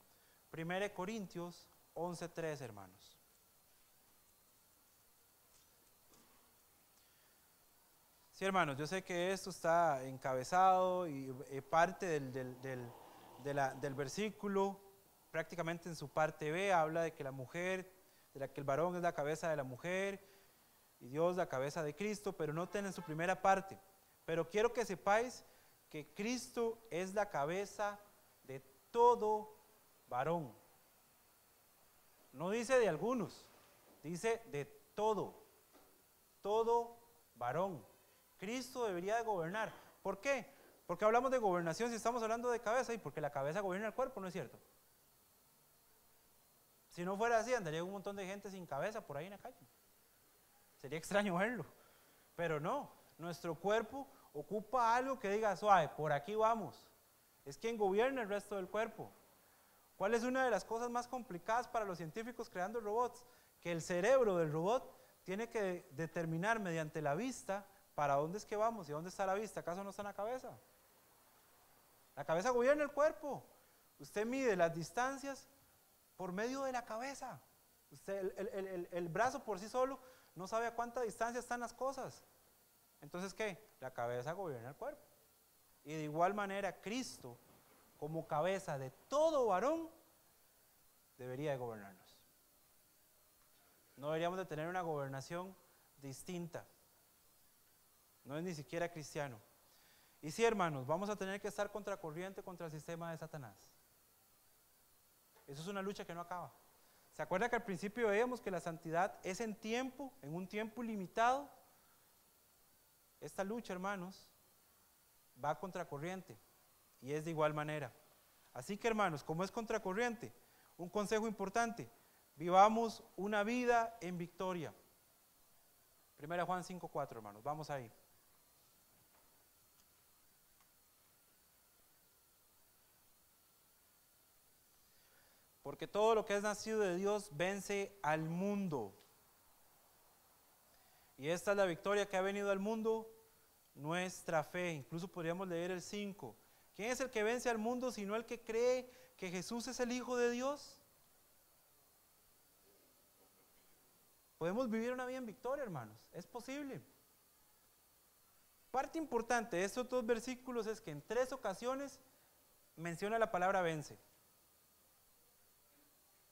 1 Corintios 11:3, hermanos. Sí, hermanos, yo sé que esto está encabezado y parte del versículo, prácticamente en su parte B, habla de que la mujer, de que el varón es la cabeza de la mujer y Dios la cabeza de Cristo, pero noten en su primera parte. Pero quiero que sepáis que Cristo es la cabeza de todo varón. No dice de algunos, dice de todo varón. Cristo debería de gobernar. ¿Por qué? Porque hablamos de gobernación si estamos hablando de cabeza y porque la cabeza gobierna el cuerpo, ¿no es cierto? Si no fuera así, andaría un montón de gente sin cabeza por ahí en la calle. Sería extraño verlo. Pero no, nuestro cuerpo ocupa algo que diga, suave, por aquí vamos. Es quien gobierna el resto del cuerpo. ¿Cuál es una de las cosas más complicadas para los científicos creando robots? Que el cerebro del robot tiene que determinar mediante la vista para dónde es que vamos y dónde está la vista. ¿Acaso no está en la cabeza? La cabeza gobierna el cuerpo. Usted mide las distancias por medio de la cabeza. El brazo por sí solo no sabe a cuánta distancia están las cosas. Entonces, ¿qué? La cabeza gobierna el cuerpo. Y de igual manera, Cristo, como cabeza de todo varón, debería de gobernarnos. No deberíamos de tener una gobernación distinta. No es ni siquiera cristiano. Y sí, hermanos, vamos a tener que estar contracorriente contra el sistema de Satanás. Eso es una lucha que no acaba. ¿Se acuerda que al principio veíamos que la santidad es en tiempo, en un tiempo limitado? Esta lucha, hermanos, va a contracorriente y es de igual manera. Así que, hermanos, como es contracorriente, un consejo importante: vivamos una vida en victoria. 1 Juan 5:4, hermanos, vamos ahí. Porque todo lo que es nacido de Dios vence al mundo. Y esta es la victoria que ha venido al mundo, nuestra fe. Incluso podríamos leer el 5. ¿Quién es el que vence al mundo sino el que cree que Jesús es el Hijo de Dios? Podemos vivir una vida en victoria, hermanos. Es posible. Parte importante de estos dos versículos es que en 3 ocasiones menciona la palabra vence.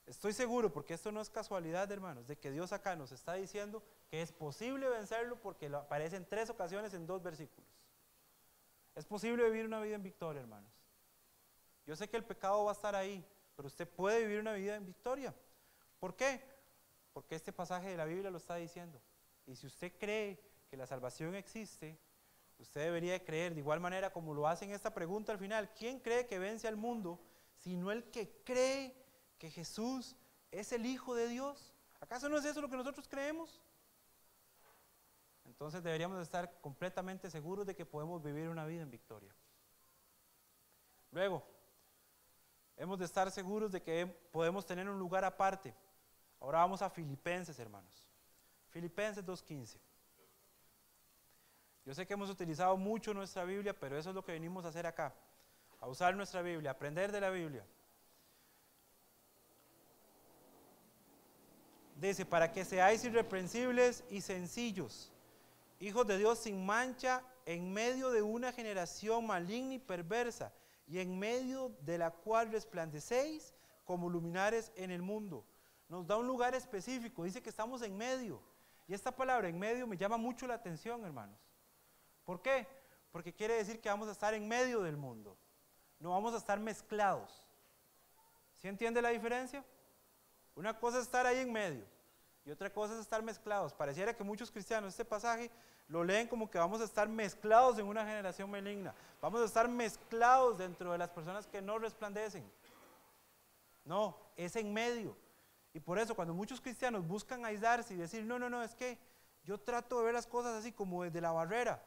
Estoy seguro, porque esto no es casualidad, hermanos, de que Dios acá nos está diciendo que es posible vencerlo, porque aparece en 3 ocasiones en 2 versículos. Es posible vivir una vida en victoria, hermanos. Yo sé que el pecado va a estar ahí, pero usted puede vivir una vida en victoria. ¿Por qué? Porque este pasaje de la Biblia lo está diciendo. Y si usted cree que la salvación existe, usted debería de creer de igual manera como lo hace en esta pregunta al final: ¿quién cree que vence al mundo sino el que cree que Jesús es el Hijo de Dios? ¿Acaso no es eso lo que nosotros creemos? Entonces deberíamos estar completamente seguros de que podemos vivir una vida en victoria. Luego, hemos de estar seguros de que podemos tener un lugar aparte. Ahora vamos a Filipenses, hermanos. Filipenses 2:15. Yo sé que hemos utilizado mucho nuestra Biblia, pero eso es lo que venimos a hacer acá, a usar nuestra Biblia, a aprender de la Biblia. Dice: para que seáis irreprensibles y sencillos, hijos de Dios sin mancha, en medio de una generación maligna y perversa, y en medio de la cual resplandecéis como luminares en el mundo. Nos da un lugar específico, dice que estamos en medio. Y esta palabra en medio me llama mucho la atención, hermanos. ¿Por qué? Porque quiere decir que vamos a estar en medio del mundo, no vamos a estar mezclados. ¿Sí entiende la diferencia? Una cosa es estar ahí en medio y otra cosa es estar mezclados. Pareciera que muchos cristianos este pasaje lo leen como que vamos a estar mezclados en una generación maligna, vamos a estar mezclados dentro de las personas que no resplandecen. No, es en medio. Y por eso cuando muchos cristianos buscan aislarse y decir: no, es que yo trato de ver las cosas así como desde la barrera,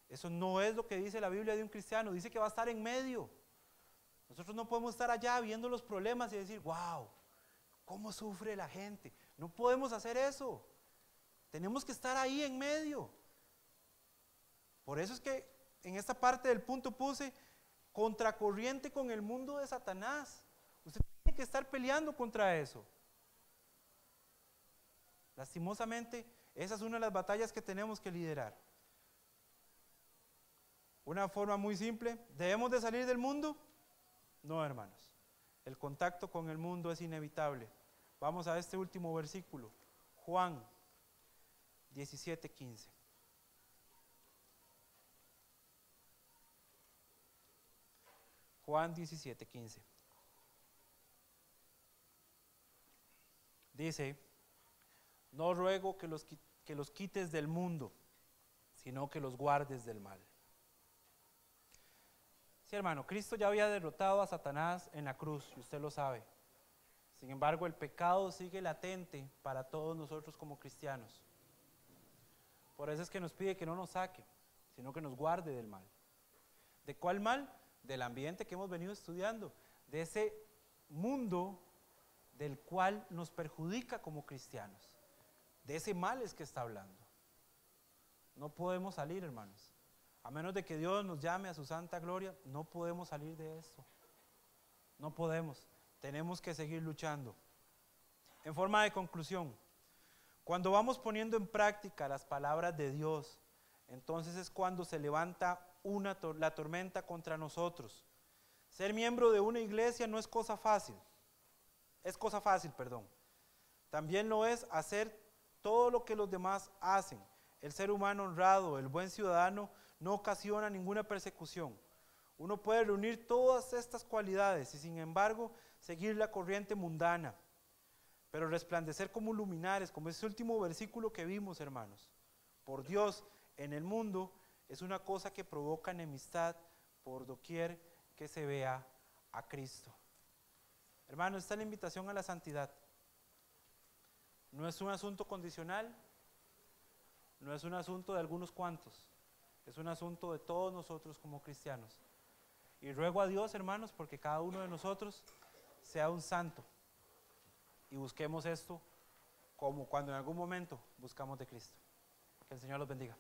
eso no es lo que dice la Biblia de un cristiano. Dice que va a estar en medio. Nosotros no podemos estar allá viendo los problemas y decir: wow, cómo sufre la gente. No podemos hacer eso. Tenemos que estar ahí en medio. Por eso es que en esta parte del punto puse contracorriente con el mundo de Satanás. Usted tiene que estar peleando contra eso. Lastimosamente, esa es una de las batallas que tenemos que liderar. Una forma muy simple, ¿debemos de salir del mundo? No, hermanos. El contacto con el mundo es inevitable. Vamos a este último versículo, Juan 17:15. Juan 17:15. Dice, no ruego que los quites del mundo, sino que los guardes del mal. Sí, hermano, Cristo ya había derrotado a Satanás en la cruz, y usted lo sabe. Sin embargo, el pecado sigue latente para todos nosotros como cristianos. Por eso es que nos pide que no nos saque, sino que nos guarde del mal. ¿De cuál mal? Del ambiente que hemos venido estudiando, de ese mundo del cual nos perjudica como cristianos. De ese mal es que está hablando. No podemos salir, hermanos. A menos de que Dios nos llame a su santa gloria, no podemos salir de esto. No podemos. Tenemos que seguir luchando. En forma de conclusión, cuando vamos poniendo en práctica las palabras de Dios, entonces es cuando se levanta la tormenta contra nosotros. Ser miembro de una iglesia no es cosa fácil. También lo es hacer todo lo que los demás hacen. El ser humano honrado, el buen ciudadano, no ocasiona ninguna persecución. Uno puede reunir todas estas cualidades y sin embargo seguir la corriente mundana, pero resplandecer como luminares, como ese último versículo que vimos, hermanos, por Dios en el mundo, es una cosa que provoca enemistad por doquier que se vea a Cristo. Hermanos, esta es la invitación a la santidad. No es un asunto condicional, no es un asunto de algunos cuantos, es un asunto de todos nosotros como cristianos. Y ruego a Dios, hermanos, porque cada uno de nosotros sea un santo y busquemos esto como cuando en algún momento buscamos de Cristo. Que el Señor los bendiga.